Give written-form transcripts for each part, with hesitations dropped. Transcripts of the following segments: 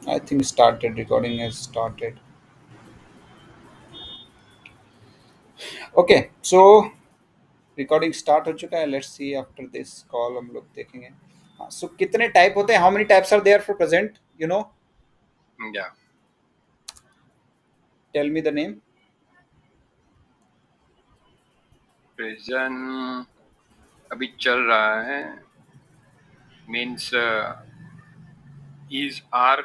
I think started recording has started. Okay, so recording start हो चुका है. Let's see after this call हम लोग देखेंगे. सो कितने टाइप होते हैं? How many types are there for present? You know, yeah tell me the name. Present अभी चल रहा है, means is are.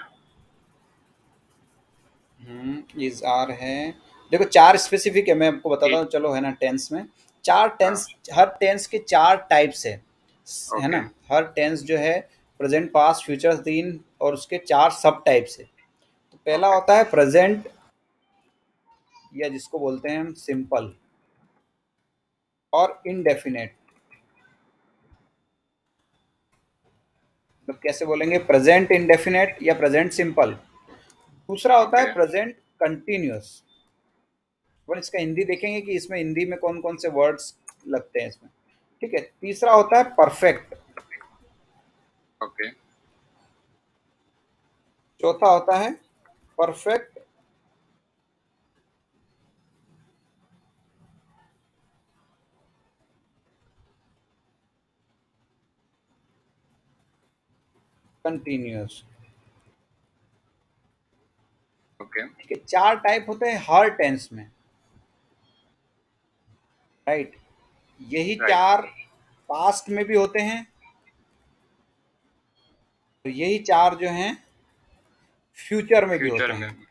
Is are है. देखो चार स्पेसिफिक है, मैं आपको बताता एक। हूँ. चलो है ना, टेंस में चार हाँ। टेंस. हर टेंस के चार टाइप्स है ओके। ना. हर टेंस जो है प्रेजेंट, पास्ट, फ्यूचर, तीन और उसके चार सब टाइप्स है. तो पहला ओके। होता है प्रेजेंट, या जिसको बोलते हैं हम सिंपल और इनडेफिनेट. तो कैसे बोलेंगे? प्रेजेंट इंडेफिनेट या प्रेजेंट सिंपल. दूसरा होता ओके। है प्रेजेंट कंटिन्यूअस. और इसका हिंदी देखेंगे कि इसमें हिंदी में कौन कौन से वर्ड्स लगते हैं इसमें. ठीक है. तीसरा होता है परफेक्ट. ओके। चौथा होता है परफेक्ट कंटिन्यूअस. ओके। ठीक है. चार टाइप होते हैं हर टेंस में, राइट. यही राइट। चार पास्ट में भी होते हैं, तो यही चार जो हैं फ्यूचर में भी फ्यूचर होते में। हैं.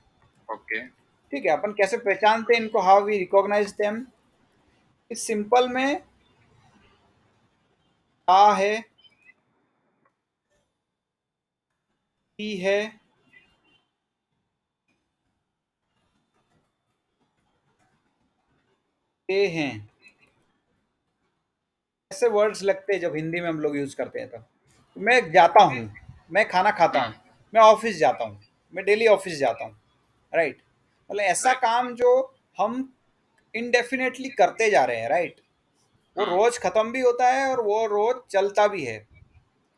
ओके। ठीक है. अपन कैसे पहचानते हैं इनको? How we recognize them. इस सिंपल में आ है, टी है, ए हैं. ऐसे वर्ड्स लगते हैं जब हिंदी में हम लोग यूज करते हैं. तब मैं जाता हूँ, मैं खाना खाता हूँ, हम्म। मैं ऑफिस जाता हूँ, मैं डेली ऑफिस जाता हूँ, राइट. मतलब ऐसा राइट। काम जो हम इनडेफिनेटली करते जा रहे हैं, राइट. वो हम्म। रोज खत्म भी होता है और वो रोज चलता भी है,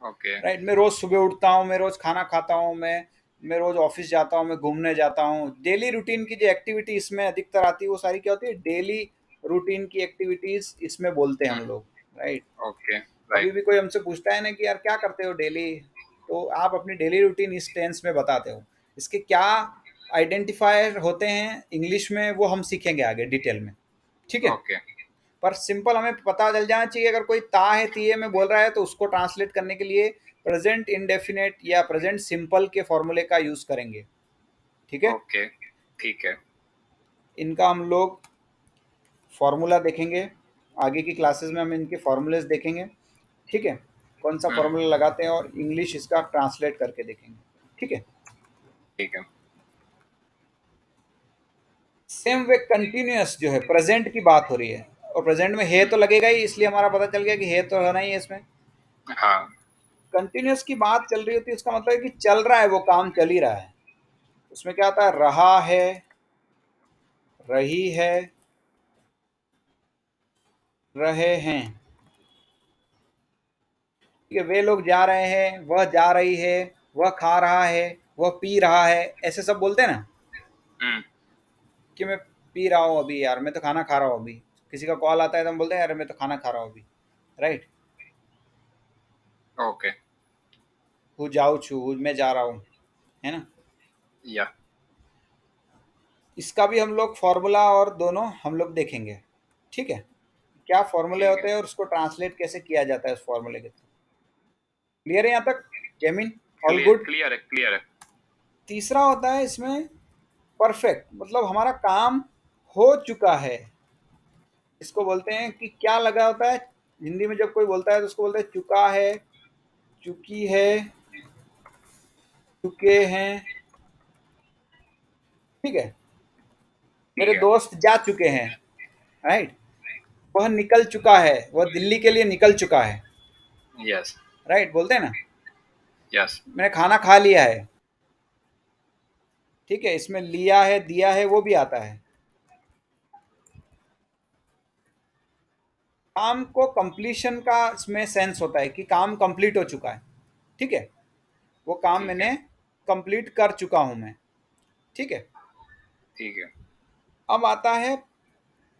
ओके। राइट. मैं रोज सुबह उठता हूँ, मैं रोज खाना खाता हूँ, मैं रोज ऑफिस जाता हूँ, मैं घूमने जाता हूँ. डेली रूटीन की जो एक्टिविटी इसमें अधिकतर आती है वो सारी क्या होती है? डेली रूटीन की एक्टिविटीज इसमें बोलते हैं हम हम्म। लोग, राइट. ओके। कभी राइट। भी कोई हमसे पूछता है ना कि यार क्या करते हो डेली, तो आप अपनी डेली रूटीन इस टेंस में बताते हो. इसके क्या आइडेंटिफायर होते हैं इंग्लिश में वो हम सीखेंगे आगे डिटेल में. ठीक है. ओके। पर सिंपल हमें पता चल जाना चाहिए, अगर कोई ता है तीए में बोल रहा है तो उसको ट्रांसलेट करने के लिए प्रेजेंट इंडेफिनेट या प्रेजेंट सिंपल के फॉर्मूले का यूज करेंगे. ठीक है. ओके। ठीक है। इनका हम लोग फॉर्मूला देखेंगे. आगे की क्लासेस में हम इनके फॉर्मूलेज देखेंगे. ठीक है. कौन सा हम्म। फॉर्मूला लगाते हैं और इंग्लिश इसका ट्रांसलेट करके देखेंगे. ठीक है. ठीक है। सेम वे कंटिन्यूअस जो है, प्रेजेंट की बात हो रही है और प्रेजेंट में है हम्म। तो लगेगा ही, इसलिए हमारा पता चल गया कि है तो होना ही है इसमें. हाँ। कंटिन्यूअस की बात चल रही होती है, इसका मतलब है कि चल रहा है, वो काम चल ही रहा है. उसमें क्या आता है? रहा है, रही है, रहे हैं. ठीक है. वे लोग जा रहे हैं, वह जा रही है, वह खा रहा है, वह पी रहा है. ऐसे सब बोलते हैं ना हम्म। कि मैं पी रहा हूँ अभी यार, मैं तो खाना खा रहा हूँ अभी. किसी का कॉल आता है तो हम बोलते हैं यार मैं तो खाना खा रहा हूँ अभी, राइट. ओके। हु जाऊ छू, मैं जा रहा हूँ, है ना. या। इसका भी हम लोग फॉर्मूला और दोनों हम लोग देखेंगे. ठीक है. क्या फॉर्मूले ठीक है। होते हैं और उसको ट्रांसलेट कैसे किया जाता है उस फॉर्मूले के थ्रू. क्लियर है यहाँ तक? जेमिन, ऑल क्लियर गुड. क्लियर है, क्लियर है। तीसरा होता है इसमें परफेक्ट, मतलब हमारा काम हो चुका है. इसको बोलते हैं कि क्या लगा होता है हिंदी में जब कोई बोलता है तो उसको बोलते हैं चुका है, चुकी है, चुके हैं. ठीक है. मेरे ठीक है। दोस्त जा चुके हैं, राइट. वह निकल चुका है, वह दिल्ली के लिए निकल चुका है, यस। राइट. बोलते हैं ना. यस। मैंने खाना खा लिया है. ठीक है. इसमें लिया है, दिया है, वो भी आता है. काम को कंप्लीशन का इसमें सेंस होता है कि काम कंप्लीट हो चुका है. ठीक है. वो काम ठीक है। मैंने कंप्लीट कर चुका हूं मैं। ठीक है। ठीक है। अब आता है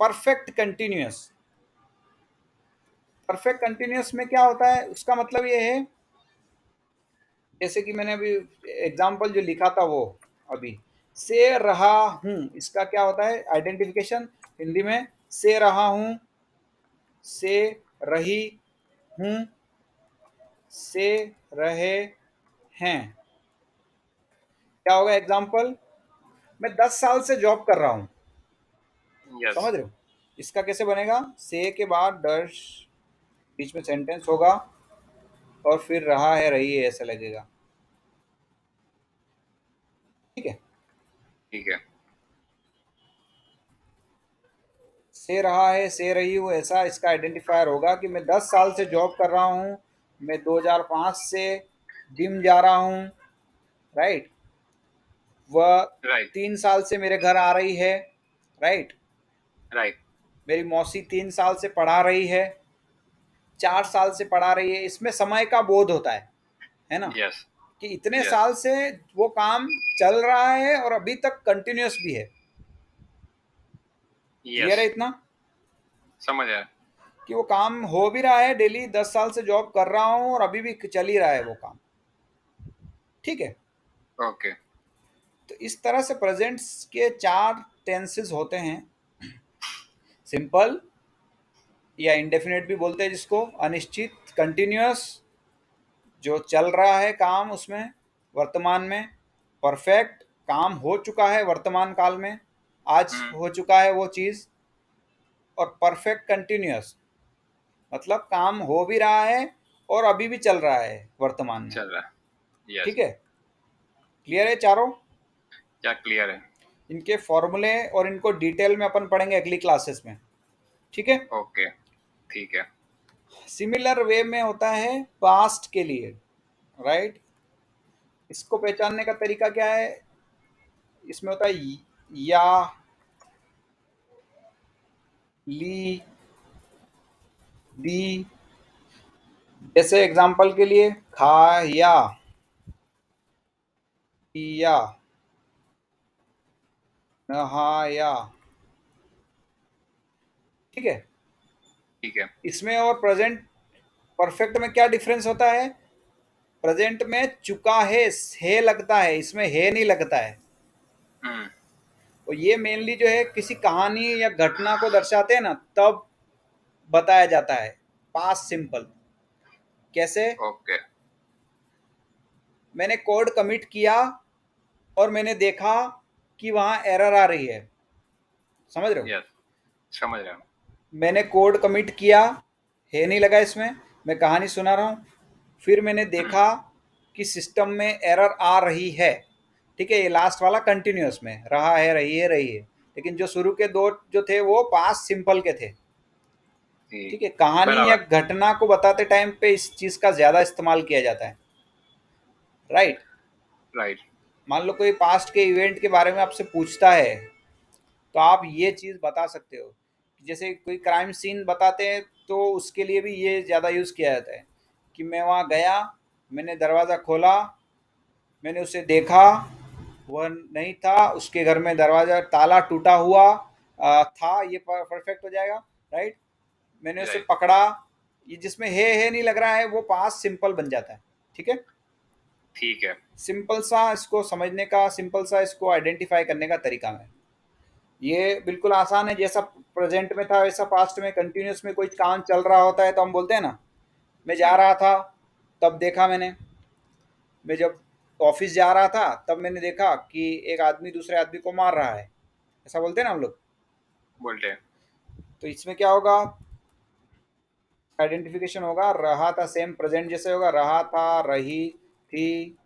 परफेक्ट कंटिन्यूअस। परफेक्ट कंटिन्यूअस में क्या होता है, उसका मतलब ये है, जैसे कि मैंने अभी एग्जाम्पल जो लिखा था वो, अभी से रहा हूं, इसका क्या होता है आइडेंटिफिकेशन हिंदी में, से रहा हूं, से रही हूं, से रहे हैं। क्या होगा एग्जाम्पल, मैं 10 साल से जॉब कर रहा हूं। यस। समझ रहे हो, इसका कैसे बनेगा, से के बाद डैश, बीच में सेंटेंस होगा, और फिर रहा है रही है ऐसा लगेगा। ठीक है। ठीक है। से रहा है से रही हूँ, ऐसा इसका आइडेंटिफायर होगा कि मैं 10 साल से जॉब कर रहा हूँ, मैं 2005 से जिम जा रहा हूँ। राइट। वह राइट। 3 साल से मेरे घर आ रही है। राइट। राइट। मेरी मौसी 3 साल से पढ़ा रही है, 4 साल से पढ़ा रही है। इसमें समय का बोध होता है ना, यस। कि इतने यस। साल से वो काम चल रहा है और अभी तक कंटिन्यूअस भी है। यस। क्लियर है इतना, समझ आया। कि वो काम हो भी रहा है, डेली 10 साल से जॉब कर रहा हूँ और अभी भी चल ही रहा है वो काम। ठीक है। ओके। तो इस तरह से प्रेजेंट्स के 4 टेंसेस होते हैं। सिंपल, या इंडेफिनेट भी बोलते हैं जिसको, अनिश्चित, कंटिन्यूअस जो चल रहा है काम उसमें वर्तमान में, परफेक्ट काम हो चुका है वर्तमान काल में, आज हम्म। हो चुका है वो चीज़, और परफेक्ट कंटिन्यूअस मतलब काम हो भी रहा है और अभी भी चल रहा है वर्तमान में। चल रहा है। यस। ठीक है। क्लियर है चारों। क्या क्लियर है? इनके फॉर्मूले और इनको डिटेल में अपन पढ़ेंगे अगली क्लासेस में। ठीक है। ओके। ठीक है। सिमिलर वे में होता है पास्ट के लिए। राइट। इसको पहचानने का तरीका क्या है, इसमें होता है या, ली, दी। जैसे एग्जांपल के लिए खाया, पिया, नहाया। ठीक है। ठीक है। इसमें और प्रेजेंट परफेक्ट में क्या डिफरेंस होता है, प्रेजेंट में चुका है लगता है, इसमें है नहीं लगता है। हम्म। और ये मेनली जो है किसी कहानी या घटना को दर्शाते हैं ना, तब बताया जाता है पास्ट सिंपल। कैसे, ओके। मैंने कोड कमिट किया और मैंने देखा कि वहां एरर आ रही है। समझ रहे हो, यस। समझ रहा हूँ। मैंने कोड कमिट किया, है नहीं लगा इसमें, मैं कहानी सुना रहा हूँ, फिर मैंने हम्म। देखा कि सिस्टम में एरर आ रही है। ठीक है, ये लास्ट वाला कंटिन्यूअस में रहा है रही है, लेकिन जो शुरू के दो जो थे वो पास्ट सिंपल के थे। ठीक ठीक। है, कहानी या बराबर। घटना को बताते टाइम पे इस चीज़ का ज़्यादा इस्तेमाल किया जाता है। राइट। राइट। मान लो कोई पास्ट के इवेंट के बारे में आपसे पूछता है, तो आप ये चीज़ बता सकते हो। जैसे कोई क्राइम सीन बताते हैं तो उसके लिए भी ये ज़्यादा यूज़ किया जाता है, कि मैं वहाँ गया, मैंने दरवाज़ा खोला, मैंने उसे देखा, वह नहीं था, उसके घर में दरवाज़ा ताला टूटा हुआ था, ये परफेक्ट हो जाएगा। राइट। मैंने उसे राइट। पकड़ा, ये जिसमें है नहीं लग रहा है वो पास सिंपल बन जाता है। ठीक है। ठीक है। सिंपल सा इसको समझने का, सिंपल सा इसको आइडेंटिफाई करने का तरीका है। ये बिल्कुल आसान है, जैसा प्रेजेंट में था वैसा पास्ट में, कंटिन्यूस में कोई काम चल रहा होता है तो हम बोलते हैं ना, मैं जा हम्म। रहा था तब देखा मैंने, मैं जब ऑफिस जा रहा था तब मैंने देखा कि एक आदमी दूसरे आदमी को मार रहा है, ऐसा बोलते हैं ना हम लोग। बोलते हैं। तो इसमें क्या होगा, आइडेंटिफिकेशन होगा, रहा था सेम प्रेजेंट जैसे होगा, रहा था, रही थी,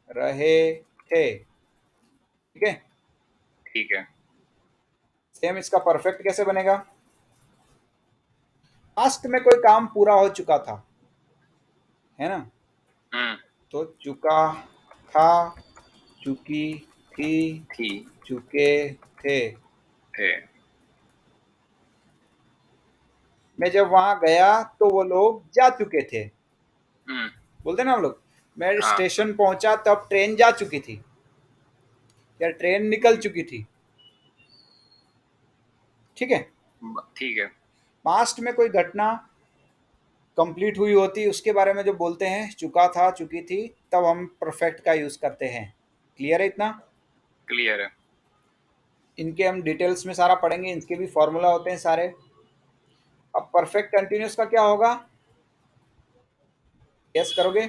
रहे थे। ठीक है। ठीक है। सेम इसका परफेक्ट कैसे बनेगा, पास्ट में कोई काम पूरा हो चुका था, है ना, हम्म। तो चुका था, चुकी थी, थी। चुके थे। थे। मैं जब वहां गया तो वो लोग जा चुके थे। हम्म। बोलते ना हम लोग, मैं हाँ, स्टेशन पहुंचा तब ट्रेन जा चुकी थी या ट्रेन निकल चुकी थी। ठीक है। ठीक है। पास्ट में कोई घटना कंप्लीट हुई होती उसके बारे में जो बोलते हैं चुका था चुकी थी, तब हम परफेक्ट का यूज़ करते हैं। क्लियर है इतना? क्लियर है। इनके हम डिटेल्स में सारा पढ़ेंगे, इनके भी फॉर्मूला होते हैं सारे। अब परफेक्ट कंटिन्यूस का क्या होगा, गेस करोगे?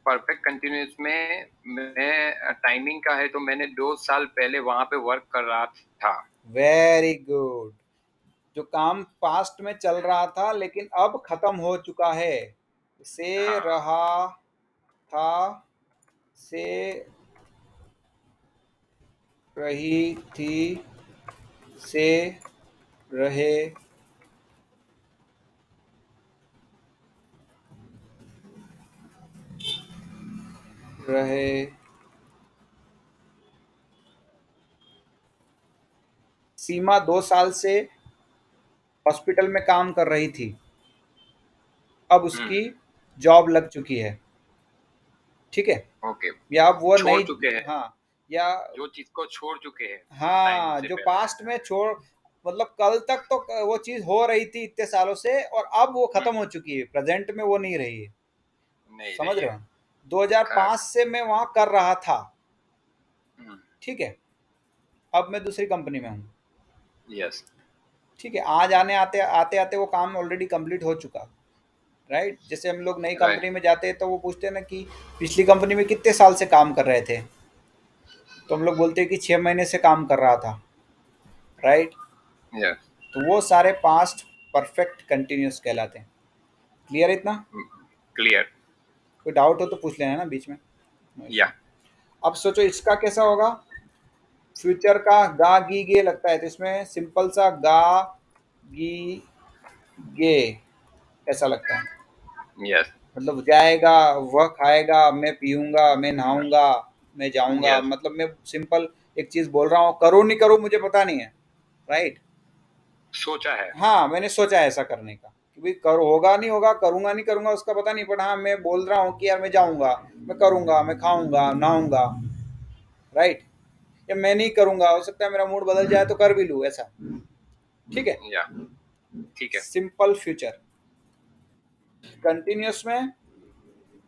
परफेक्ट कंटिन्यूस में मैं टाइमिंग का है तो मैंने 2 साल पहले वहां पे वर्क कर रहा था। Very good. जो काम पास्ट में चल रहा था लेकिन अब खत्म हो चुका है, से हाँ। रहा था, से रही थी, से रहे, रहे। सीमा 2 साल से हॉस्पिटल में काम कर रही थी, अब हम्म। उसकी जॉब लग चुकी है। ठीक है। ओके। या अब वो छोड़ नई, चुके हैं। हाँ, या जो चीज को छोड़ चुके हैं टाइम हाँ, से जो पहले। पास्ट में छोड़, मतलब कल तक तो वो चीज़ हो रही थी इतने सालों से और अब वो खत्म हम्म। हो चुकी है, प्रेजेंट में वो नहीं रही है। नहीं समझ रही रहे है। हो? 2005 से मैं वहाँ कर रहा था। हम्म। ठीक है। अब मैं दूसरी कंपनी में हूँ। यस। ठीक है। आज आने आते आते आते वो काम ऑलरेडी कंप्लीट हो चुका। राइट। जैसे हम लोग नई राइट। कंपनी में जाते हैं तो वो पूछते हैं ना कि पिछली कंपनी में कितने साल से काम कर रहे थे, तो हम लोग बोलते हैं कि 6 महीने से काम कर रहा था। राइट। यस। तो वो सारे पास्ट परफेक्ट कंटिन्यूस कहलाते हैं। क्लियर इतना? क्लियर। कोई डाउट हो तो पूछ लेना ना बीच में। No issue. या। अब सोचो इसका कैसा होगा। फ्यूचर का गा गी गे लगता है, तो इसमें सिंपल सा गा गी गे ऐसा लगता है। यस। मतलब जाएगा, वह खाएगा, मैं पीऊंगा, मैं नहाऊंगा, मैं जाऊंगा, यस। मतलब मैं सिंपल एक चीज बोल रहा हूँ, करूँ नहीं करूँ मुझे पता नहीं है। राइट। सोचा है। हाँ, मैंने सोचा है ऐसा करने का कि भाई कर होगा नहीं होगा, करूंगा नहीं करूंगा उसका पता नहीं, पर हाँ मैं बोल रहा हूँ कि यार मैं जाऊंगा, मैं करूंगा, मैं खाऊंगा, नहाऊंगा। राइट। या मैं नहीं करूंगा, हो सकता है मेरा मूड बदल जाए तो कर भी लूँ ऐसा। ठीक है। या। ठीक है। Simple future. कंटिन्यूस में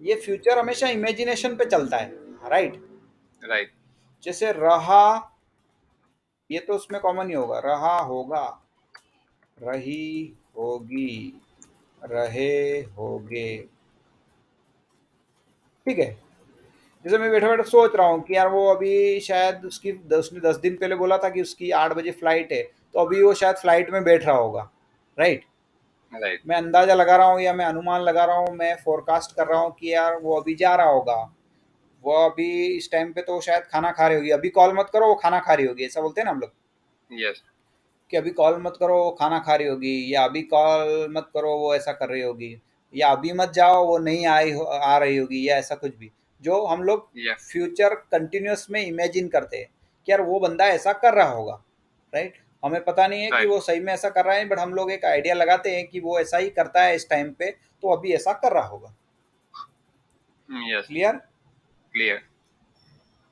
ये फ्यूचर हमेशा इमेजिनेशन पे चलता है। राइट। राइट। जैसे रहा, ये तो उसमें कॉमन ही होगा, रहा होगा, रही होगी, रहे होगे। ठीक है। जैसे मैं बैठा बैठा सोच रहा हूँ कि यार वो अभी शायद उसकी उसने 10 दिन पहले बोला था कि उसकी 8 बजे फ्लाइट है, तो अभी वो शायद फ्लाइट में बैठ रहा होगा। राइट। राइट। मैं अंदाजा लगा रहा हूँ या मैं अनुमान लगा रहा हूँ, मैं फोरकास्ट कर रहा हूँ कि यार वो अभी जा रहा होगा, वो अभी इस टाइम पे तो शायद खाना खा रही होगी, अभी कॉल मत करो वो खाना खा रही होगी, ऐसा बोलते हैं ना हम लोग यस। कि अभी कॉल मत करो वो खाना खा रही होगी, या अभी कॉल मत करो वो ऐसा कर रही होगी, या अभी मत जाओ वो नहीं आ रही होगी, या ऐसा कुछ भी जो हम लोग या। फ्यूचर कंटिन्यूस में इमेजिन करते हैं कि यार वो बंदा ऐसा कर रहा होगा। राइट। हमें पता नहीं है कि राइट। वो सही में ऐसा कर रहा है, बट हम लोग एक आइडिया लगाते हैं कि वो ऐसा ही करता है इस टाइम पे, तो अभी ऐसा कर रहा होगा। यस। क्लियर? क्लियर।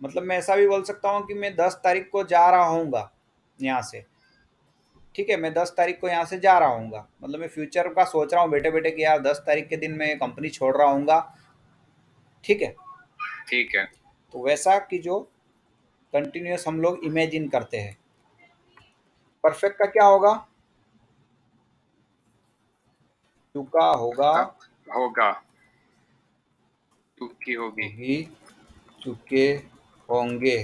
मतलब मैं ऐसा भी बोल सकता हूँ कि मैं 10 तारीख को जा रहा हूँगा यहाँ से। ठीक है। मैं 10 तारीख को यहाँ से जा रहा हूँगा, मतलब मैं फ्यूचर का सोच रहा हूँ बैठे बैठे कि यार 10 तारीख के दिन मैं कंपनी छोड़ रहा हूँगा। ठीक है। ठीक है। तो वैसा कि जो कंटिन्यूस हम लोग इमेजिन करते हैं। परफेक्ट का क्या होगा, चुका होगा, हाँ, होगा। चुकी होगी। होगी, चुके होंगे।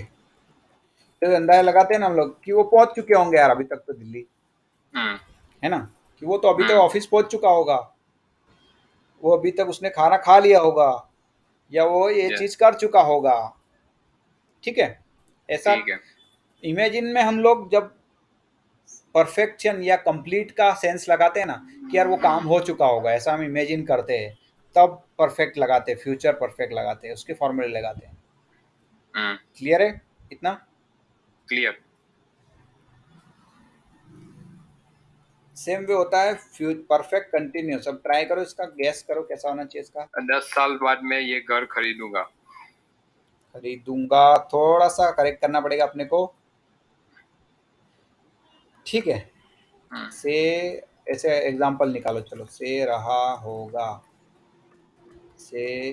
तो अंदाजा लगाते हैं ना हम लोग कि वो पहुंच चुके होंगे यार अभी तक तो दिल्ली, हम्म। है ना, कि वो तो अभी तक हम्म। ऑफिस पहुंच चुका होगा, वो अभी तक उसने खाना खा लिया होगा, या वो ये यस। चीज कर चुका होगा। ठीक है। ऐसा ठीक है। इमेजिन में हम लोग जब परफेक्शन या कंप्लीट का सेंस लगाते हैं ना कि यार वो काम हो चुका होगा, ऐसा हम इमेजिन करते हैं, तब परफेक्ट लगाते हैं, फ्यूचर परफेक्ट लगाते हैं, उसके फॉर्मूले लगाते हैं। हम्म। क्लियर है इतना? क्लियर। सेम वे होता है परफेक्ट कंटिन्यूस। अब ट्राई करो, इसका गैस करो कैसा होना चाहिए इसका। 10 साल बाद मैं ये घर खरीदूंगा। खरीदूंगा, थोड़ा सा करेक्ट करना पड़ेगा अपने को। ठीक है। हम्म, से ऐसे एग्जांपल निकालो, चलो, से रहा होगा, से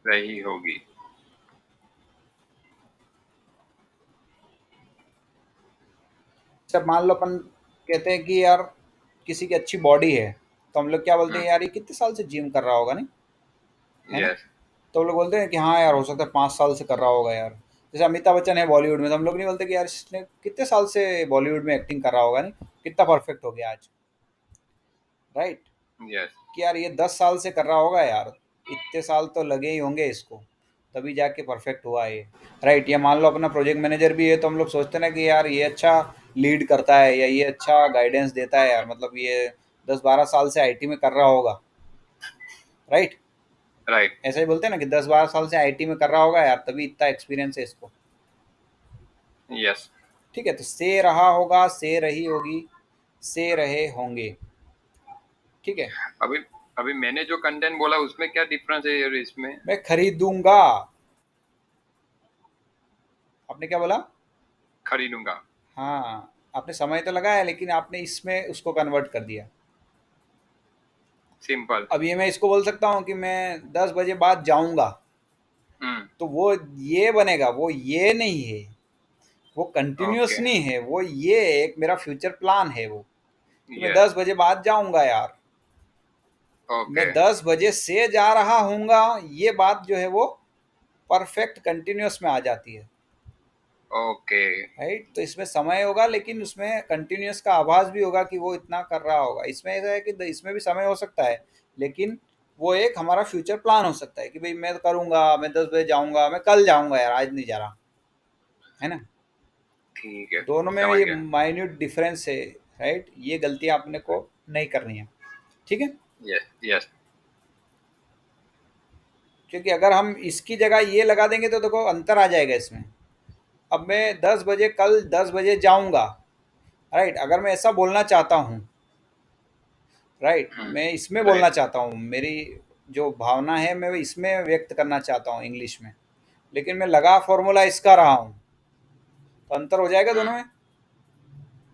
रही होगी। जब मान लो अपन कहते हैं कि यार किसी की अच्छी बॉडी है, तो हम लोग क्या बोलते हैं, हम्म, यार ये कितने साल से जिम कर रहा होगा, नहीं? है ना? यस, तो हम लोग बोलते हैं कि हाँ यार, हो सकता है 5 साल से कर रहा होगा यार। जैसे अमिताभ बच्चन है बॉलीवुड में, तो हम लोग नहीं बोलते कि यार इसने कितने साल से बॉलीवुड में एक्टिंग कर रहा होगा, नहीं? कितना परफेक्ट हो गया आज। राइट। यस, कि यार ये 10 साल से कर रहा होगा यार, इतने साल तो लगे ही होंगे इसको, तभी जाके परफेक्ट हुआ ये। राइट। या मान लो अपना प्रोजेक्ट मैनेजर भी है, तो हम लोग सोचते हैं ना कि यार ये अच्छा लीड करता है, या ये अच्छा गाइडेंस देता है यार, मतलब ये 10-12 साल से आईटी में कर रहा होगा। राइट। राइट, ऐसा ही बोलते हैं ना कि 10-12 साल से आईटी में कर रहा होगा यार, तभी इतना एक्सपीरियंस है इसको। यस। ठीक है, तो से रहा होगा, से रही होगी, से रहे होंगे। ठीक है। अभी अभी मैंने जो कंटेंट बोला उसमें क्या डिफरेंस है यार इसमें? मैं खरीदूंगा। आपने क्या बोला? खरीदूंगा। हाँ, आपने समय तो लगाया, लेकिन आपने इसमें उसको कन्वर्ट कर दिया। सिंपल। अब ये मैं इसको बोल सकता हूँ कि मैं 10 बजे बाद जाऊंगा, हम्म। तो वो ये बनेगा, वो ये नहीं है, वो कंटिन्यूअस ओके। नहीं है, वो ये एक मेरा फ्यूचर प्लान है वो, कि मैं यस। 10 बजे बाद जाऊंगा यार। मैं ओके। 10 बजे से जा रहा हूँगा, ये बात जो है वो परफेक्ट कंटिन्यूअस में आ जाती है। ओके। राइट। तो इसमें समय होगा, लेकिन उसमें कंटिन्यूअस का आभास भी होगा कि वो इतना कर रहा होगा। इसमें ऐसा है कि इसमें भी समय हो सकता है, लेकिन वो एक हमारा फ्यूचर प्लान हो सकता है कि भाई मैं करूंगा, मैं 10 बजे जाऊंगा, मैं कल जाऊंगा यार, आज नहीं जा रहा। है ना? ठीक है। दोनों में समझ ये गया। माइन्यूट डिफरेंस है। राइट। ये गलतियां अपने को नहीं करनी है। ठीक है। Yes, yes. क्योंकि अगर हम इसकी जगह ये लगा देंगे तो देखो अंतर आ जाएगा इसमें। अब मैं 10 बजे, कल 10 बजे जाऊंगा। राइट। अगर मैं ऐसा बोलना चाहता हूँ, राइट, मैं इसमें बोलना राइट। चाहता हूँ, मेरी जो भावना है मैं इसमें व्यक्त करना चाहता हूँ इंग्लिश में, लेकिन मैं लगा फॉर्मूला इसका रहा हूँ, तो अंतर हो जाएगा दोनों में।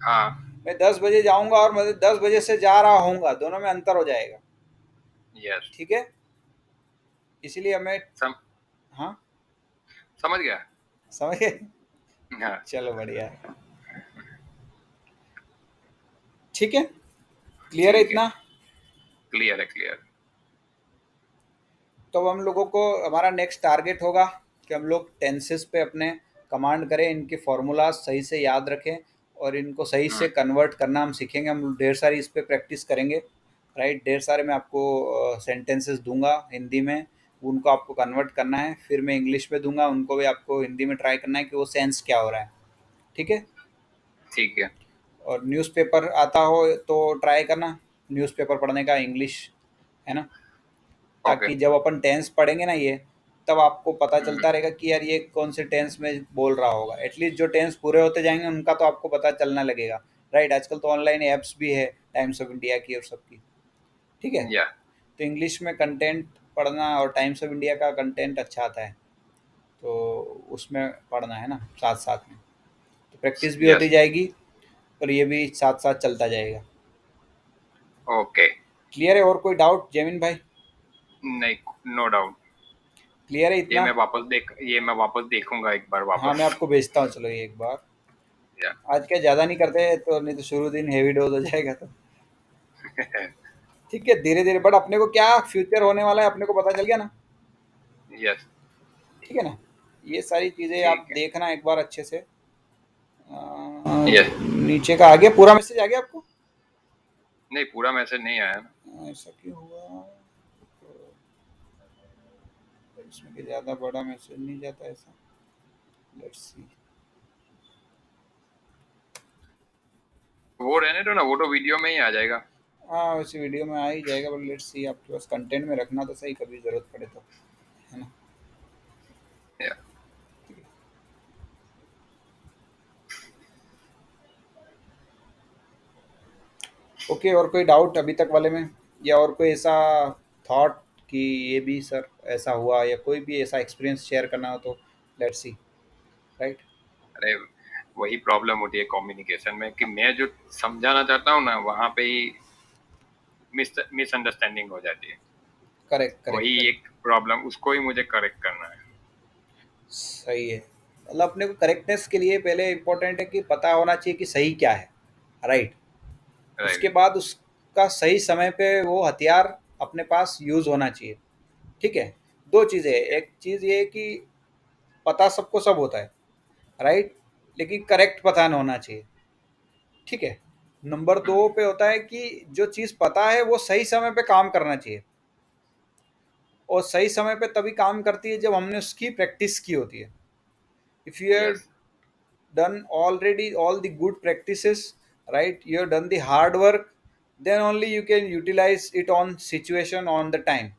हाँ। मैं 10 बजे जाऊंगा और मैं 10 बजे से जा रहा हूँगा, दोनों में अंतर हो जाएगा। यस। ठीक है। इसीलिए हमें। सम, हाँ, समझ गया। समझ गए? हाँ। चलो बढ़िया है। ठीक है। क्लियर है ठीक है। इतना? क्लियर है, क्लियर। तो अब हम लोगों को हमारा नेक्स्ट टारगेट होगा कि हम लोग टेंसेस पे अपने कमांड करें, इनके फॉर्मूलाज सही से याद रखें, और इनको सही से हम्म। कन्वर्ट करना हम सीखेंगे। हम ढेर सारी इस पे प्रैक्टिस करेंगे। राइट। ढेर सारे मैं आपको सेंटेंसेस दूंगा हिंदी में, उनको आपको कन्वर्ट करना है, फिर मैं इंग्लिश में दूंगा, उनको भी आपको हिंदी में ट्राई करना है कि वो सेंस क्या हो रहा है। ठीक है। ठीक है। और न्यूज़पेपर आता हो तो ट्राई करना न्यूज़पेपर पढ़ने का इंग्लिश। है ना? ओके। ताकि जब अपन टेंस पढ़ेंगे ना ये, तब आपको पता हम्म। चलता रहेगा कि यार ये कौन से टेंस में बोल रहा होगा। एटलीस्ट जो टेंस पूरे होते जाएंगे उनका तो आपको पता चलना लगेगा। राइट। आजकल तो ऑनलाइन ऐप्स भी है, टाइम्स ऑफ इंडिया की और सबकी। ठीक है। या। तो इंग्लिश में कंटेंट पढ़ना, और टाइम्स ऑफ इंडिया का कंटेंट अच्छा आता है, तो उसमें पढ़ना है ना साथ साथ में, तो प्रैक्टिस भी होती यस। जाएगी, और ये भी साथ साथ चलता जाएगा। ओके। क्लियर है? और कोई डाउट जमीन भाई? नहीं, नो डाउट। क्लियर है इतना? ये मैं वापस देखूंगा एक बार हाँ, मैं वापस। आपको भेजता हूँ, चलो ये एक बार। या। आज क्या ज़्यादा नहीं करते तो, नहीं तो शुरू दिन हेवी डोज हो जाएगा तो। ठीक है, धीरे धीरे, बट अपने को क्या फ्यूचर होने वाला है अपने को पता चल गया ना। यस। ठीक है ना? ये सारी चीज़ें आप ठीक है। देखना एक बार अच्छे से। यस। नीचे का आ गया, पूरा मैसेज आ गया आपको? नहीं, पूरा मैसेज नहीं आया ना। ऐसा क्यों हुआ? इसमें कि ज़्यादा बड़ा मैसेज नहीं जाता ऐसा। Let's see. वो रहने दो ना, वो तो वीडियो में ही आ जाएगा। हाँ, वैसे वीडियो में आ ही जाएगा, बट लेट्स सी, आपके पास कंटेंट में रखना तो सही, कभी ज़रूरत पड़े तो। है ना? या। ओके, और कोई डाउट अभी तक वाले में, या और कोई ऐसा थॉट कि ये भी सर ऐसा हुआ, या कोई भी ऐसा एक्सपीरियंस शेयर करना हो तो लेट्स सी, राइट। अरे वही प्रॉब्लम होती है कम्युनिकेशन में कि मैं जो समझाना चाहता हूँ ना वहाँ पे ही मिसअंडरस्टैंडिंग हो जाती है। करेक्ट करेक्ट वही करेक्ट। एक प्रॉब्लम, उसको ही मुझे करेक्ट करना है। सही है, मतलब अपने को करेक्टनेस के लिए पहले इम्पोर्टेंट है कि पता होना चाहिए कि सही क्या है, राइट। राइट। उसके बाद उसका सही समय पे वो हथियार अपने पास यूज़ होना चाहिए, ठीक है। दो चीज़ें, एक चीज़ ये है कि पता सबको सब होता है, राइट, लेकिन करेक्ट पता न होना चाहिए, ठीक है। नंबर दो पे होता है कि जो चीज़ पता है वो सही समय पे काम करना चाहिए, और सही समय पे तभी काम करती है जब हमने उसकी प्रैक्टिस की होती है। If you have yes. done already all the good practices, right, you have done the hard work, then only you can utilize it on situation on the time,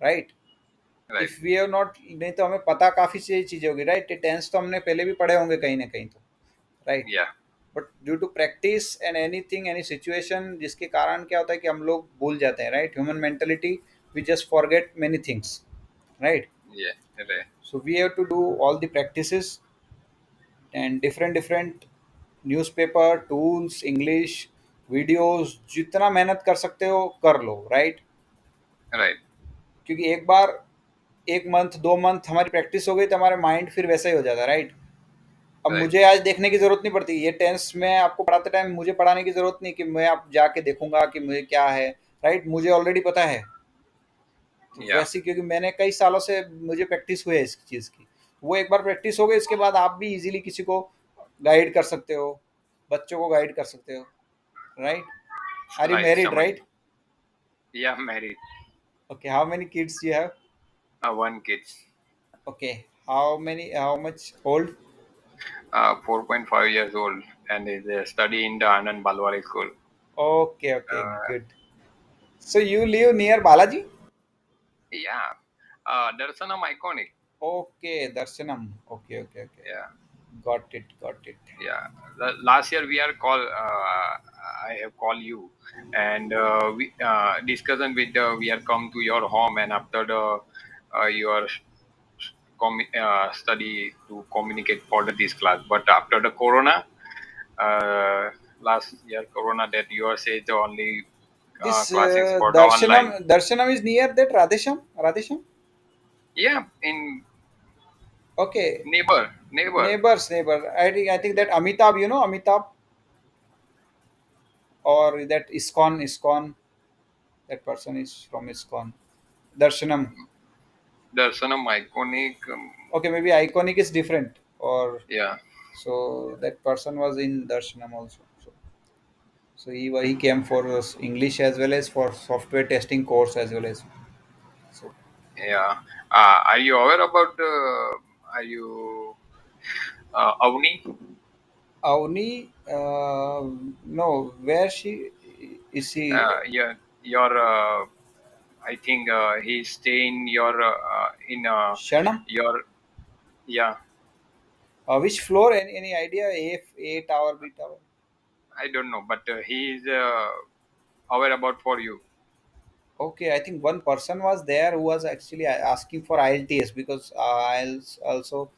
right। Right. If we have not, नहीं तो हमें पता काफ़ी सी चीज़ें होगी, right, tense तो हमने पहले भी पढ़े होंगे कहीं ना कहीं तो, right. Yeah. But due to practice and anything any situation, जिसके कारण क्या होता है कि हम लोग भूल जाते हैं, right, human mentality, we just forget many things, right. ये right. So we have to do all the practices and different different newspaper tools, English videos, जितना मेहनत कर सकते हो कर लो, राइट। राइट। क्योंकि एक बार, एक मंथ 2 मंथ हमारी प्रैक्टिस हो गई तो हमारे माइंड फिर वैसा ही हो जाता है, राइट। अब राइट। मुझे आज देखने की ज़रूरत नहीं पड़ती, ये टेंस में आपको पढ़ाते टाइम मुझे पढ़ाने की ज़रूरत नहीं कि मैं आप जाके देखूंगा कि मुझे क्या है, राइट, मुझे ऑलरेडी पता है। तो या। वैसे क्योंकि मैंने कई सालों से मुझे प्रैक्टिस हुई है इस चीज़ की, वो एक बार प्रैक्टिस हो गई इसके बाद आप भी इजीली किसी को गाइड कर सकते हो, बच्चों को गाइड कर सकते हो, right. Are you right, married, समझ। Right? Yeah married. Okay, how many kids you have? One kids. Okay, how much old? 4.5 years old and is study in the Anand Balwari school. Okay, okay, Uh, good. So you live near Balaji? yeah. Darsanam Iconic. Okay, Darshanam. Okay, okay, okay. Yeah. Got it, got it. Yeah. Last year we are call. I have called you, and we discussion with we are come to your home, and after the your study to communicate for this class. But after the Corona, uh, last year Corona that you are say the only This classes for the online. Darshanam is near that Radhesham? Radhesham? Yeah, in Okay, neighbor. neighbor. I think that Amitabh, you know Amitabh, or that ISKCON. That person is from ISKCON. Darshanam. Darsanam Iconic. Okay, maybe Iconic is different, or Yeah. so that person was in Darshanam also. So he came for English as well as for software testing course as well as. So Yeah. Are you aware about? Are you Avni? Avni, no, where she is she? Yeah. Your. I think he stay in your Sharnam? your. Yeah. Which floor? Any idea? A tower, B tower? I don't know, but he is aware about for you. Okay, I think one person was there who was actually asking for IELTS, because I'll also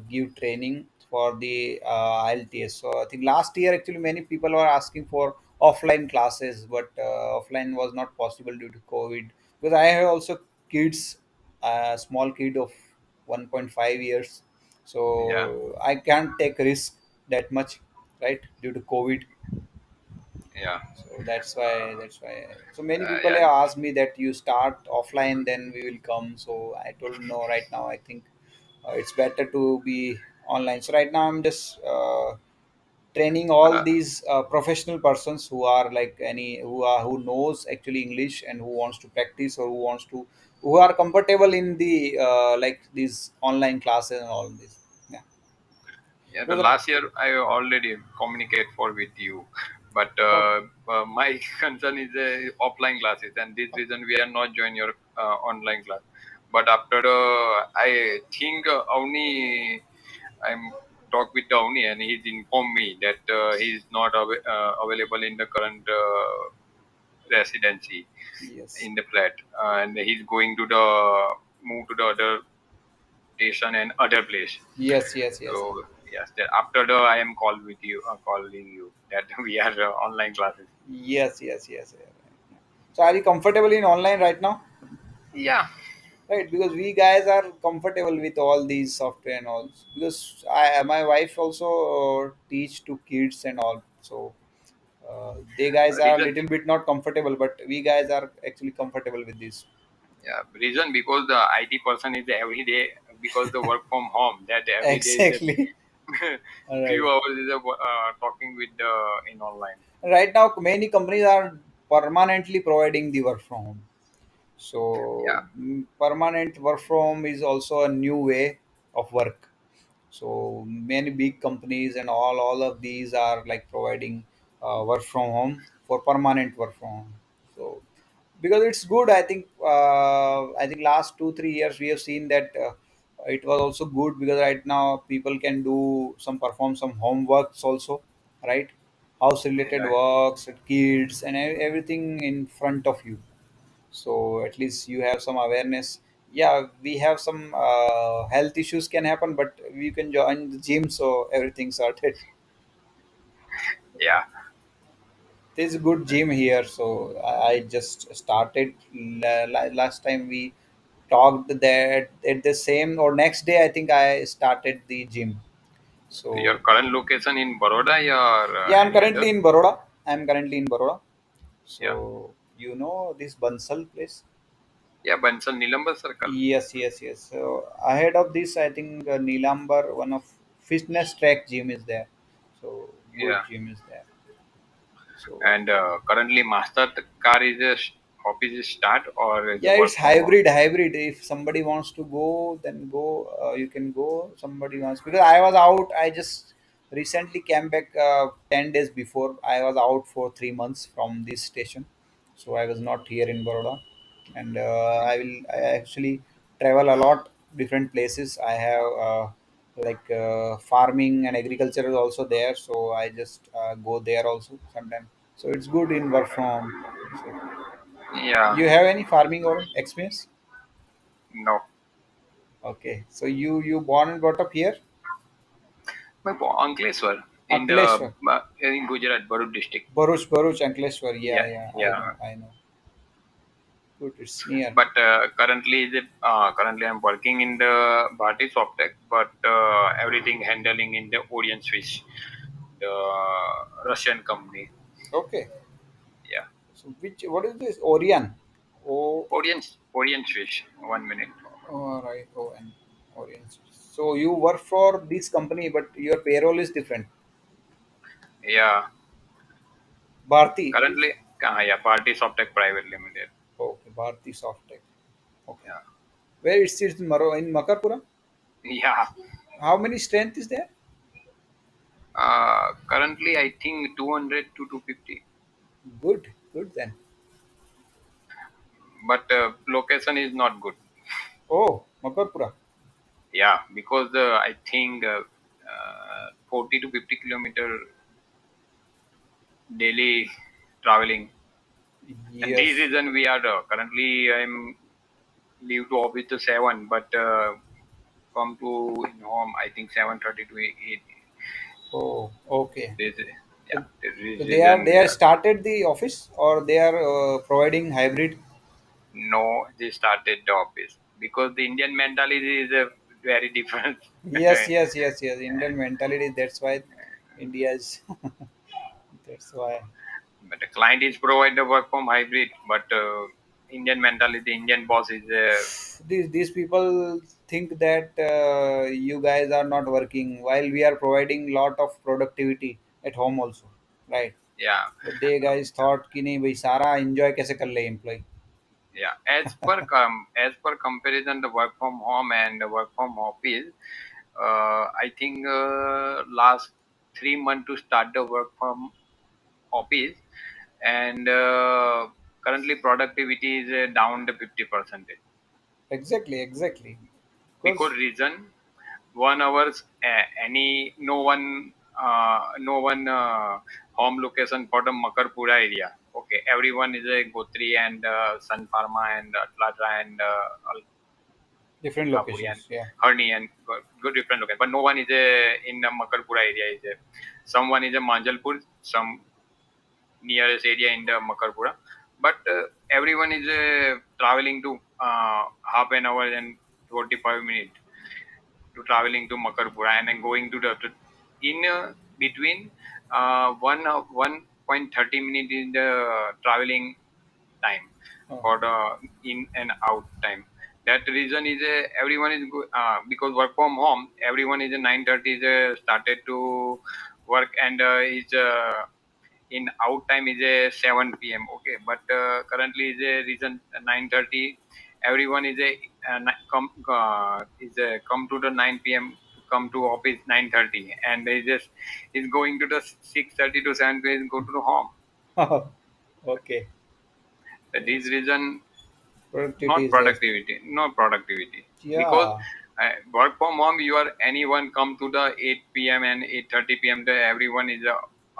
give training for the IELTS. So I think last year actually many people were asking for offline classes, but offline was not possible due to COVID. Because I have also kids, a small kid of 1.5 years, Yeah. so I can't take risk that much, right, due to COVID. Yeah. So that's why so many people Yeah. have asked me that you start offline then we will come. So I told them, no, right now I think it's better to be online. So right now I'm just training all Uh, these professional persons who are like any who knows actually English and who wants to practice, or who are comfortable in the like these online classes and all this. Yeah. Yeah, the Because last year I already communicate for with you, but oh, my concern is offline classes, and this reason we are not join your online class. But after I think only I'm. talked with Downey, and he's informed me that he's not available in the current residency Yes. in the flat, and he's going to the move to the other station and other place. Yes, yes, yes. So yes, that after the I am call with you, calling you that we are online classes. Yes, yes, yes, yes. So are you comfortable in online right now? Yeah, Right, because we guys are comfortable with all these software and all. Because my wife also teach to kids and all. So they guys are a reason. little bit not comfortable, but we guys are actually comfortable with this. Yeah, reason because the IT person is every day because the work from home that every day is a Exactly. All right. few hours is a, talking with the in online. Right now, many companies are permanently providing the work from home. So Yeah, permanent work from home is also a new way of work. So many big companies and all of these are like providing work from home for permanent work from home. So because it's good, I think last 2 3 years we have seen that it was also good because right now people can do some perform some homeworks also, right? House related yeah, works, kids, and everything in front of you. So at least you have some awareness. Yeah, we have some health issues can happen, but we can join the gym, so everything's sorted. yeah. There's a good gym here, so I just started. Last time we talked that at the same or next day I think I started the gym. So Your current location in Baroda or yeah, I'm any currently other? in Baroda. I'm currently in Baroda. So Yeah, you know this Bansal place. yeah, Bansal Nilambar Circle. Yes, yes, yes. So ahead of this, I think Nilambar, one of fitness track gym is there. So good Yeah, gym is there. So and currently master car is a office is start or is a yeah, work it's from home. hybrid. If somebody wants to go, then go. You can go. Somebody wants because I was out. I just recently came back 10 days before. I was out for 3 months from this station, so I was not here in Baroda, and I actually travel a lot different places. I have like farming and agriculture is also there, so I just go there also sometimes. So it's good in work from. So, Yeah, you have any farming or experience? no. Okay, so you born and brought up here, My Ankleshwar in the Ankleshwar, in Gujarat, Bharuch district. Baruch, Ankleshwar. Yeah, Yeah, yeah, I yeah. know, I know. Good, it's near. But currently I'm working in the Bharti Softec, but everything handling in the Orient Swiss, the Russian company. Okay, Yeah, so which what is this Orion? Oh, Orient Swiss. 1 minute. all right. Oh, and Orion. So you work for this company, but your payroll is different. Yeah, Bharti. currently, yeah, Bharti Softec Private Limited. Okay, Bharti Softech. Okay, Yeah, where it sits in in Makarpura. yeah. How many strength is there? Currently, I think 200 to 250, Good, good then. but location is not good. Oh, Makarpura. Yeah, because I think 40 to 50 kilometer daily traveling. And this Yes. reason we are currently I'm leave to office to 7, but come to in home I think 7:30 to 8. Oh, okay. This So, yeah, this so they reason are started the office or they are providing hybrid. no, they started the office because the Indian mentality is very different. Yes, yes, yes, yes. Indian mentality. That's why India is. That's why But the client is provide the work from hybrid, but Indian mentality, Indian boss is these people think that you guys are not working while we are providing lot of productivity at home also, right? yeah. But they guys thought कि नहीं भाई सारा enjoy कैसे कर ले employee. Yeah, as per comparison, the work from home and the work from office, I think last 3 months to start the work from office, and currently productivity is down to 50%. Exactly, exactly. Because Because reason, 1 hours, any no one home location for the Makarpura area. Okay, everyone is a Gotri and Sun Pharma and Atlatra and Different Kapuri and locations. Yeah. Harni and good different location. But no one is in the Makarpura area. Someone is a Manjalpur, some nearest area in the Makarpura. But everyone is traveling to half an hour and 45 minutes to traveling to Makarpura and then going to the in between 1.30 minutes in the traveling time Oh. for the in and out time. That reason is everyone is because work from home. Everyone is 9:30 is started to work and is in out time is a 7 p.m. Okay, but currently is a reason 9:30. Everyone is a come to the 9 p.m. to come to office 9:30, and they just is going to the 6:30 to 7 p.m. go to the home. Okay. This Yes. reason Productivity not is there. productivity, no productivity because Yeah. work from home. You are anyone come to the 8 p.m. and 8:30 p.m. Everyone is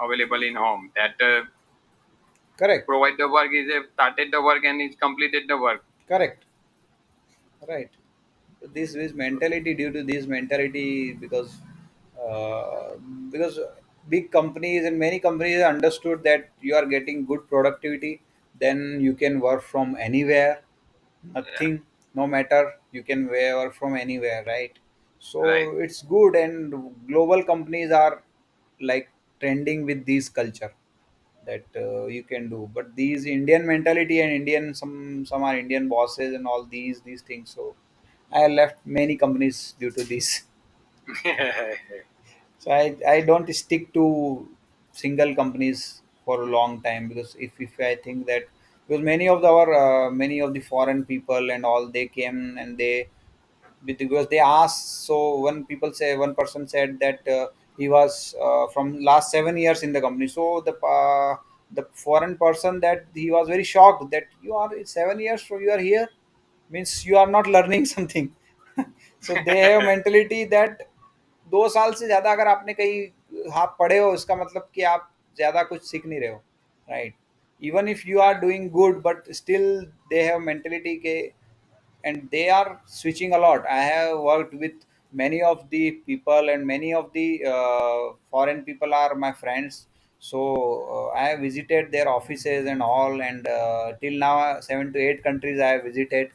available in home. That Correct. provide the work is started the work and is completed the work. Correct. Right. This is mentality, due to this mentality, uh, because big companies and many companies understood that you are getting good productivity, then you can work from anywhere, Yeah, nothing, no matter, you can work from anywhere, right? right. So it's good, and global companies are like trending with this culture, that you can do. But these Indian mentality and Indian, some are Indian bosses and all these things. So I left many companies due to this. So I don't stick to single companies for a long time, because if I think that, because many of the foreign people and all, they came and they, because they asked. So one person said that he was from last 7 years in the company. So the foreign person, that he was very shocked that you are 7 years, so you are here, means you are not learning something. So they have mentality that 2 साल से ज्यादा अगर आपने कहीं आप पढ़े हो, इसका मतलब कि आप ज्यादा कुछ सीख नहीं रहे हो, right? Even if you are doing good, but still they have mentality के, and they are switching a lot. I have worked with many of the people, and many of the foreign people are my friends. So I have visited their offices and all, and till now 7 to 8 countries I have visited.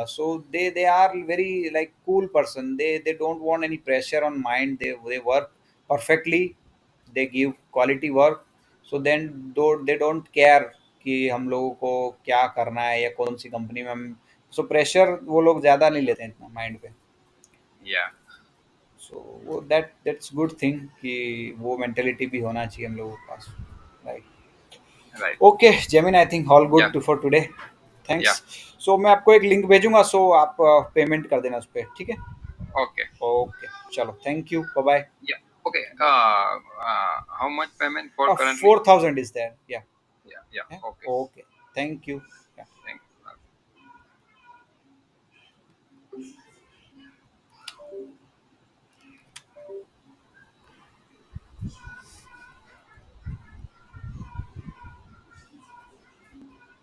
So they are very like cool person. They don't want any pressure on mind. They work perfectly. They give quality work. So then they don't care कि हम लोगों को क्या करना है या कौन सी company में हम, सो प्रेशर वो लोग ज़्यादा नहीं लेते हैं इतना माइंड पे। Yeah, सो वो दैट्स गुड थिंग कि वो मेंटेलिटी भी होना चाहिए हम लोगों के पास, right? right. Okay Jemin, I think all Yeah, good for today. Thanks. yeah, so मैं आपको एक लिंक भेजूंगा, सो आप पेमेंट कर देना उस पर, ठीक है? okay. ओके, चलो, thank you, bye bye. Yeah, okay. How much payment for currently? 4,000 is there, yeah. Yeah, yeah. Okay. Okay, thank you.